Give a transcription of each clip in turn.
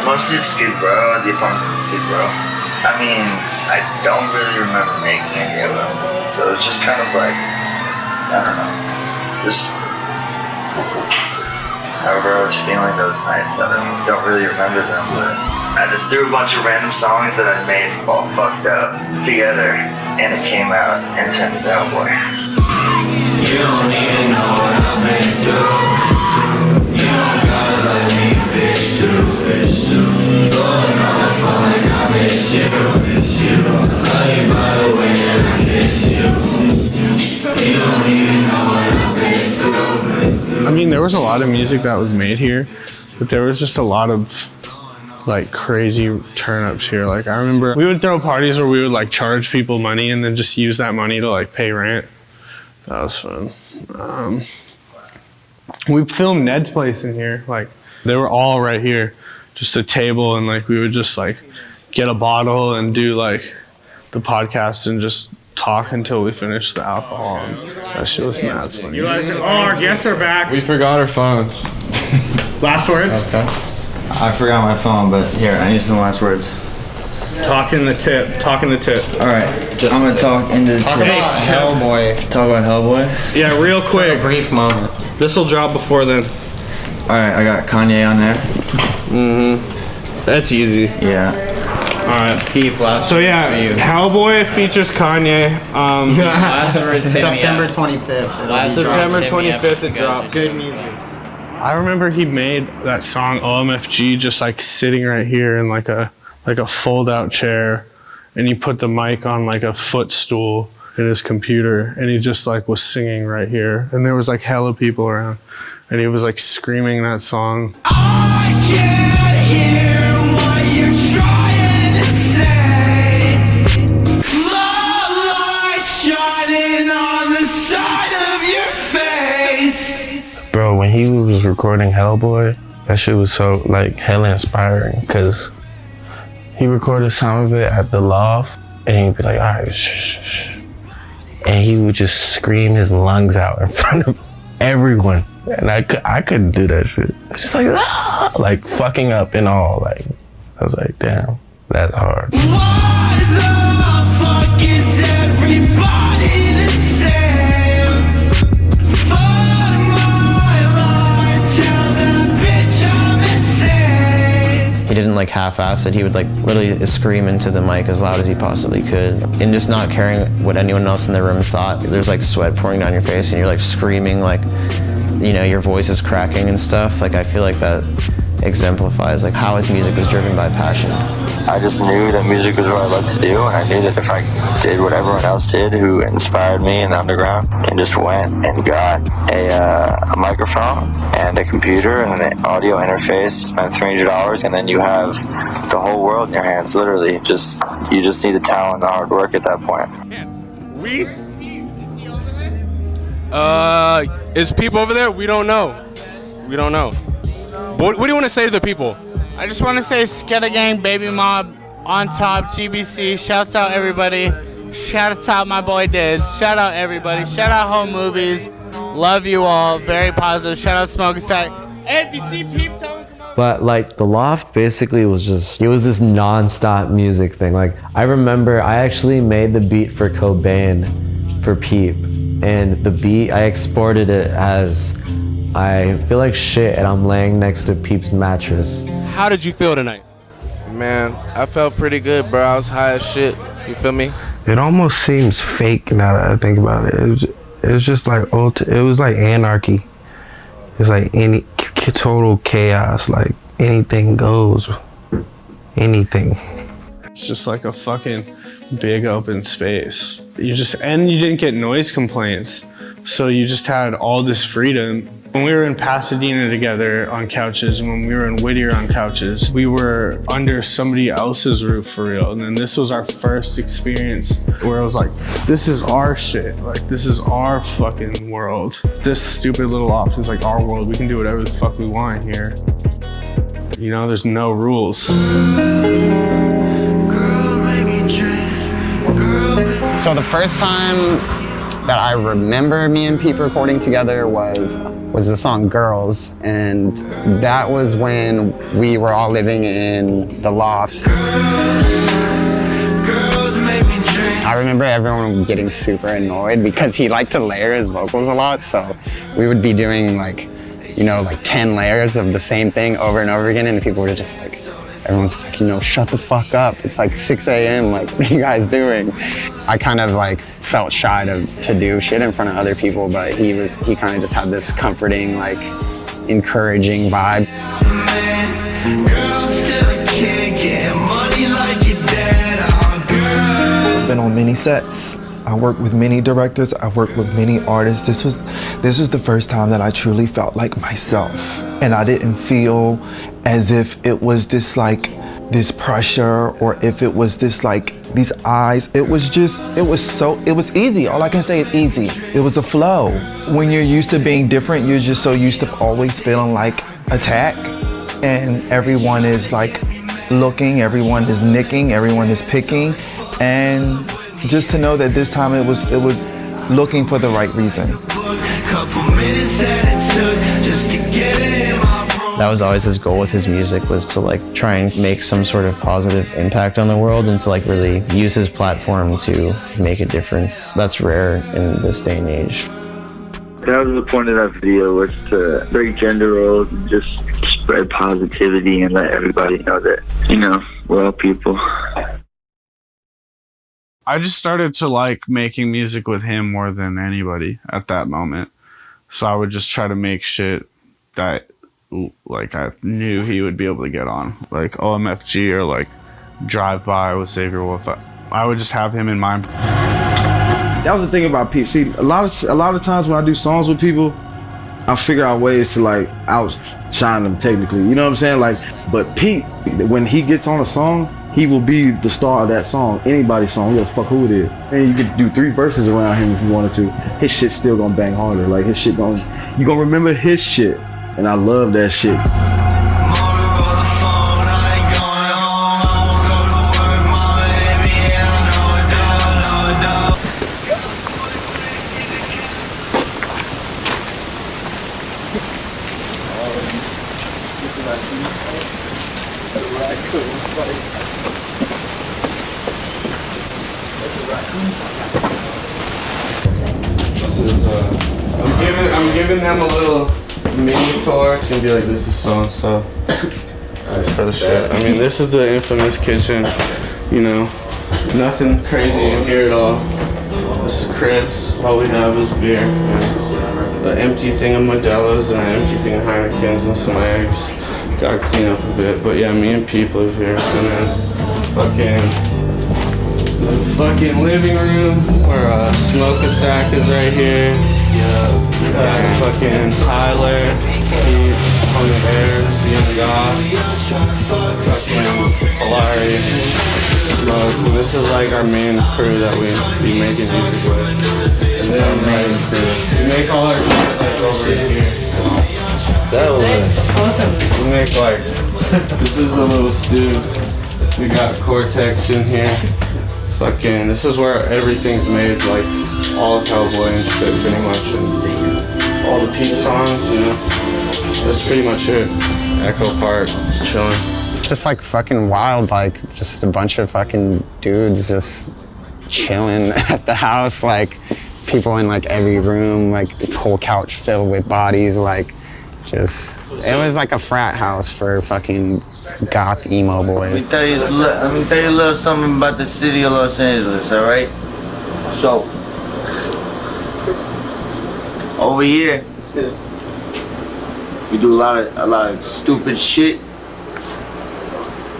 Mostly at Skid Row, the apartment in Skid Row. I mean, I don't really remember making any of them. So it was just kind of like, I don't know, just however I was feeling those nights. I don't really remember them, but I just threw a bunch of random songs that I made all fucked up together, and it came out and turned into Hellboy. You don't even know what I've been through. You don't gotta let me bitch through. Going on the phone like I miss you. Love you by the way that I kiss you. You don't even know what I've been through. I mean, there was a lot of music that was made here, but there was just a lot of like crazy turn-ups here. Like I remember we would throw parties where we would like charge people money and then just use that money to like pay rent. That was fun. We filmed Ned's place in here. Like they were all right here, just a table, and like we would just like get a bottle and do like the podcast and just talk until we finished the alcohol. And that shit was mad funny. You guys, our guests are back. We forgot our phones. Last words? Okay. I forgot my phone, but here, I need some last words. Talk in the tip. All right, I'm gonna talk into the tip. Talk about Hellboy. Talk about Hellboy? Yeah, real quick. A brief moment. This will drop before then. All right, I got Kanye on there. That's easy. Yeah. All right. Keep last So yeah, Hellboy features Kanye. last words September 25th. September 25th it dropped. Good music. I remember he made that song OMFG just like sitting right here in like a fold-out chair, and he put the mic on like a footstool in his computer, and he just like was singing right here, and there was like hella people around, and he was like screaming that song. I can't hear what you're trying to say. My light shining on the side of your face. Bro, when he was recording Hellboy, that shit was so like hella inspiring, because he recorded some of it at the loft, and he'd be like, all right, shh. And he would just scream his lungs out in front of everyone. And I couldn't do that shit. It's just like, ah! Like fucking up and all. Like, I was like, damn, that's hard. Why the fuck is everybody the same? Fuck my life, tell the bitch I'm insane. He didn't like half-ass it. He would like literally scream into the mic as loud as he possibly could, and just not caring what anyone else in the room thought. There's like sweat pouring down your face and you're like screaming, like, you know, your voice is cracking and stuff. Like I feel like that exemplifies like how his music was driven by passion. I just knew that music was what I loved to do, and I knew that if I did what everyone else did who inspired me in the underground, and just went and got a microphone and a computer and an audio interface, spent $300, and then you have the whole world in your hands, literally. You just need the talent and the hard work at that point. Is people over there? We don't know. What do you want to say to the people? I just want to say Sketta Gang, Baby Mob, On Top, GBC, shouts out everybody. Shout out my boy Diz. Shout out everybody. Shout out Home Movies. Love you all. Very positive. Shout out Smoke Stack. Hey, if you see Peep, tell him. But like the loft basically was just, it was this non-stop music thing. Like I remember I actually made the beat for Cobain for Peep, and the beat, I exported it as I feel like shit and I'm laying next to Peep's mattress. How did you feel tonight? Man, I felt pretty good, bro. I was high as shit. You feel me? It almost seems fake now that I think about it. It was just like it was like anarchy. It's like any total chaos. Like anything goes. Anything. It's just like a fucking big open space. You didn't get noise complaints, so you just had all this freedom. When we were in Pasadena together on couches, and when we were in Whittier on couches, we were under somebody else's roof for real. And then this was our first experience where it was like, this is our shit. Like, this is our fucking world. This stupid little loft is like our world. We can do whatever the fuck we want in here. You know, there's no rules. So the first time that I remember me and Pete recording together was the song Girls, and that was when we were all living in the lofts. I remember everyone getting super annoyed because he liked to layer his vocals a lot, so we would be doing like 10 layers of the same thing over and over again, and people were just like, everyone's just like, shut the fuck up. It's like 6 a.m. Like, what are you guys doing? I kind of like felt shy to do shit in front of other people, but he kind of just had this comforting, like, encouraging vibe. I've been on many sets. I worked with many directors. I worked with many artists. This was the first time that I truly felt like myself, and I didn't feel as if it was this pressure, or if it was this these eyes. It was easy. All I can say is easy. It was a flow. When you're used to being different, you're just so used to always feeling like attack, and everyone is like looking, everyone is nicking, everyone is picking, and just to know that this time it was looking for the right reason. That was always his goal with his music, was to like try and make some sort of positive impact on the world, and to like really use his platform to make a difference. That's rare in this day and age. That was the point of that video, was to break gender roles and just spread positivity and let everybody know that, we're all people. I just started to like making music with him more than anybody at that moment. So I would just try to make shit that like I knew he would be able to get on, like OMFG or like Drive By with Xavier Wolf. I would just have him in mind. That was the thing about Pete. See, a lot of times when I do songs with people, I figure out ways to like outshine them technically. You know what I'm saying? Like, but Pete, when he gets on a song, he will be the star of that song, anybody's song, who the fuck who it is. And you could do 3 verses around him if you wanted to. His shit's still gonna bang harder. Like his shit you gonna remember his shit. And I love that shit. I'm giving them a little mini tour. It's gonna be like, this is so and so. That's for the shit. I mean, this is the infamous kitchen. Nothing crazy in here at all. This is cribs. All we have is beer. An empty thing of Modelo's and an empty thing of Heineken's and some eggs. Gotta clean up a bit. But yeah, me and Pete live here. And then fucking living room where Smoke-a-Sack is right here. Fucking Tyler, Pete, on the airs, Young God, fucking Polari, Smoke. This is like our main crew that we be making music with. And then we make all our shit like over here. That was awesome. We make like, this is the little stew. We got Cortex in here. Fucking, this is where everything's made, like all of Hellboy and shit, pretty much, and all the Pete songs, that's pretty much it. Echo Park, chilling. Just like fucking wild, like just a bunch of fucking dudes just chilling at the house, like people in like every room, like the whole couch filled with bodies, like just, it was like a frat house for fucking goth emo boys. Let me tell you a little something about the city of Los Angeles, all right? So, over here, we do a lot of stupid shit,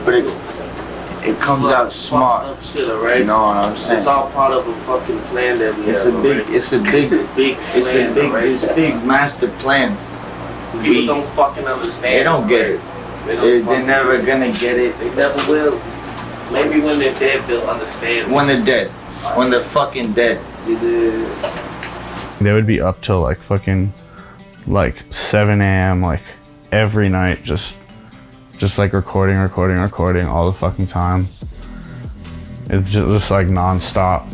but it comes out smart. Shit, right? You know what I'm saying? It's all part of a fucking plan that we It's have. It's a big master plan. People don't fucking understand. They don't get it. They're never gonna get it. They never will. Maybe when they're dead, they'll understand. When they're dead. When they're fucking dead. They would be up till like fucking like 7 a.m. like every night, just like recording all the fucking time. It's just like non-stop.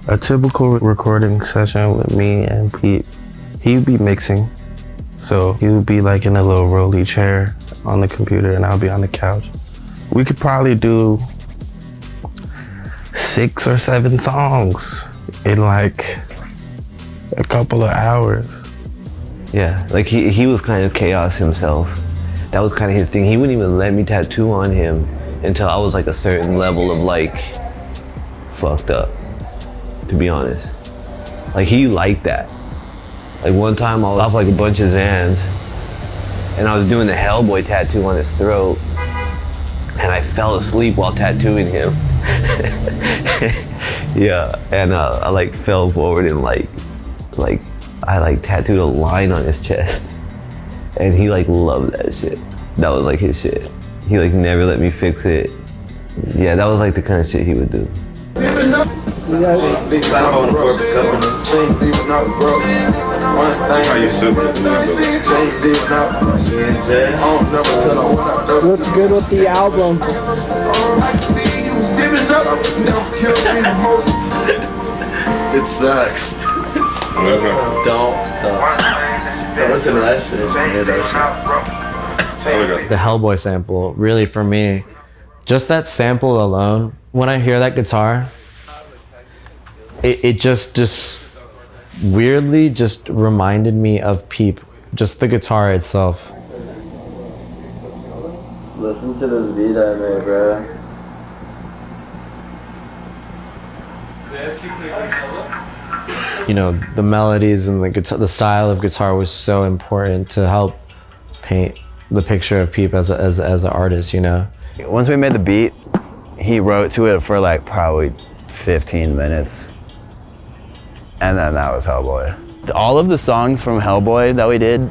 A typical recording session with me and Pete, he would be mixing. So he would be like in a little rolly chair on the computer and I'll be on the couch. We could probably do 6 or 7 songs in like a couple of hours. Yeah, like he was kind of chaos himself. That was kind of his thing. He wouldn't even let me tattoo on him until I was like a certain level of like fucked up, to be honest. Like he liked that. Like one time I was off like a bunch of Xans and I was doing the Hellboy tattoo on his throat and I fell asleep while tattooing him. Yeah, and I like fell forward and like I like tattooed a line on his chest and he like loved that shit. That was like his shit. He like never let me fix it. Yeah, that was like the kind of shit he would do. Looks good with the album. It sucks. Don't listen to that shit. The Hellboy sample, really for me, just that sample alone, when I hear that guitar, it just weirdly just reminded me of Peep, just the guitar itself. Listen to this beat I made, bro. You know, the melodies and the guitar, the style of guitar was so important to help paint the picture of Peep as an artist, you know. Once we made the beat, he wrote to it for like probably 15 minutes. And then that was Hellboy. All of the songs from Hellboy that we did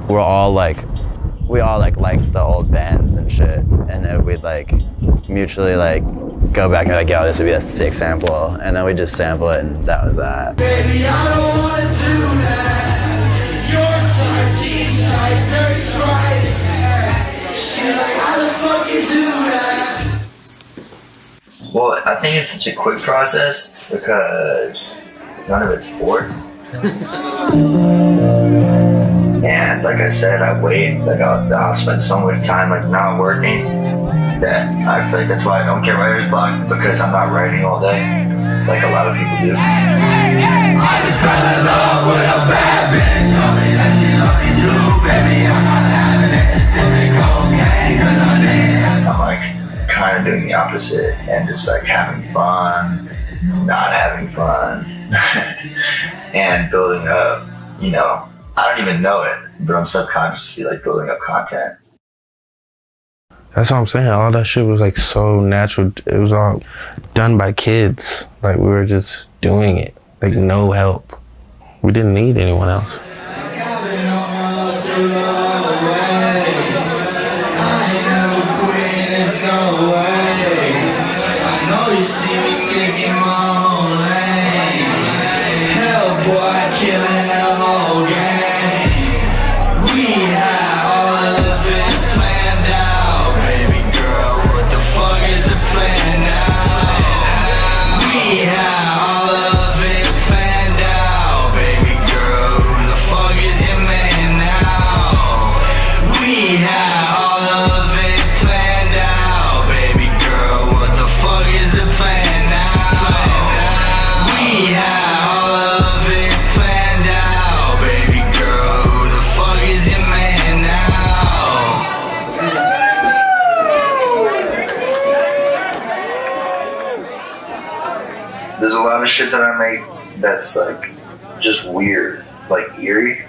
were all like, we all like liked the old bands and shit. And then we'd like mutually like go back and like, yo, this would be a sick sample. And then we just sample it and that was that. Baby, I don't wanna do that. Your fucking tight, dirty right. Shit, like how the fuck you do that? Well, I think it's such a quick process because none of it's forced. And like I said, I wait, like I'll spend so much time like not working that I feel like that's why I don't get writer's block, because I'm not writing all day like a lot of people do. I just fell in love with a bad bitch. Told me that she loved me too, baby. I'm not having it. Sipping cocaine 'cause I did. I'm like kind of doing the opposite and just like having fun, not having fun, and building up, you know. I don't even know it, but I'm subconsciously like building up content. That's what I'm saying. All that shit was like so natural. It was all done by kids. Like we were just doing it. Like no help. We didn't need anyone else. There's a lot of shit that I make that's like just weird, like eerie.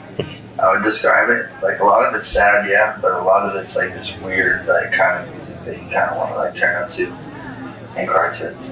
I would describe it. Like a lot of it's sad, yeah, but a lot of it's like this weird, like kind of music that you kind of want to like turn up to, and cartoons.